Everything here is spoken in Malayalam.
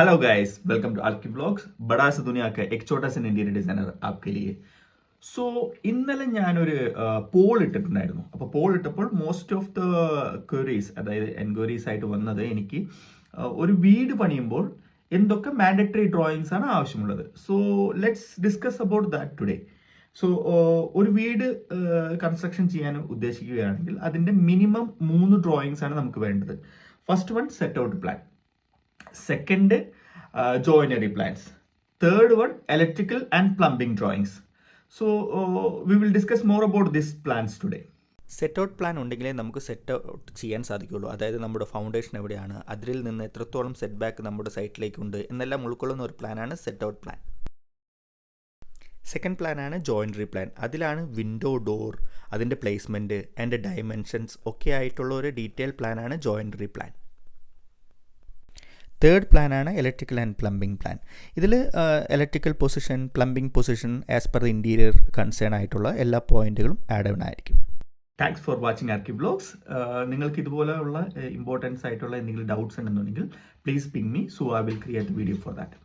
Hello guys, welcome to Archie vlogs. बड़ा सा दुनिया का एक छोटा सा इंटीरियर डिजाइनर आपके लिए. സോ ഇന്നലെ ഞാനൊരു പോൾ ഇട്ടിട്ടുണ്ടായിരുന്നു. അപ്പോൾ പോൾ ഇട്ടപ്പോൾ മോസ്റ്റ് ഓഫ് ദ ക്വയറീസ്, അതായത് എൻക്വയറീസ് ആയിട്ട് വന്നത് എനിക്ക് ഒരു വീട് പണിയുമ്പോൾ എന്തൊക്കെ മാൻഡറ്ററി ഡ്രോയിങ്സ് ആണ് ആവശ്യമുള്ളത്. So let's discuss about that today. So ഒരു വീട് കൺസ്ട്രക്ഷൻ ചെയ്യാൻ ഉദ്ദേശിക്കുകയാണെങ്കിൽ അതിന്റെ മിനിമം 3 ഡ്രോയിങ്സ് ആണ് നമുക്ക് വേണ്ടത്. First one set out plan, second joinery plans, third one electrical and plumbing drawings. So we will discuss more about these plans today. Set out plan ഉണ്ടെങ്കിലേ നമുക്ക് സെറ്റ് ഔട്ട് ചെയ്യാൻ സാധിക്കുള്ളൂ. അതായത് നമ്മുടെ ഫൗണ്ടേഷൻ എവിടെയാണ്, അതിൽ നിന്ന് എത്രത്തോളം സെറ്റ് ബാക്ക് നമ്മുടെ സൈറ്റിലേക്കുണ്ട് എന്നെല്ലാം ഉൾക്കൊള്ളുന്ന ഒരു പ്ലാനാണ് സെറ്റ് ഔട്ട് പ്ലാൻ. സെക്കൻഡ് പ്ലാനാണ് ജോയിനറി പ്ലാൻ. അതിലാണ് വിൻഡോ, ഡോർ, അതിൻ്റെ പ്ലേസ്മെൻറ്റ് ആൻഡ് ഡയമെൻഷൻസ് ഒക്കെ ആയിട്ടുള്ള ഒരു ഡീറ്റെയിൽ പ്ലാനാണ് ജോയിനറി പ്ലാൻ. തേർഡ് പ്ലാനാണ് ഇലക്ട്രിക്കൽ ആൻഡ് പ്ലംബിംഗ് പ്ലാൻ. ഇതിൽ electrical position, plumbing position as per the interior concern ആയിട്ടുള്ള എല്ലാ പോയിന്റുകളും ആഡ് ഓൺ ആയിരിക്കും. Thanks for watching archi vlogs. നിങ്ങൾക്ക് ഇതുപോലെയുള്ള ഇമ്പോർട്ടൻസ് ആയിട്ടുള്ള എന്തെങ്കിലും ഡൗട്ട്സ് ഉണ്ടെന്നുണ്ടെങ്കിൽ please ping me, so I will create video for that.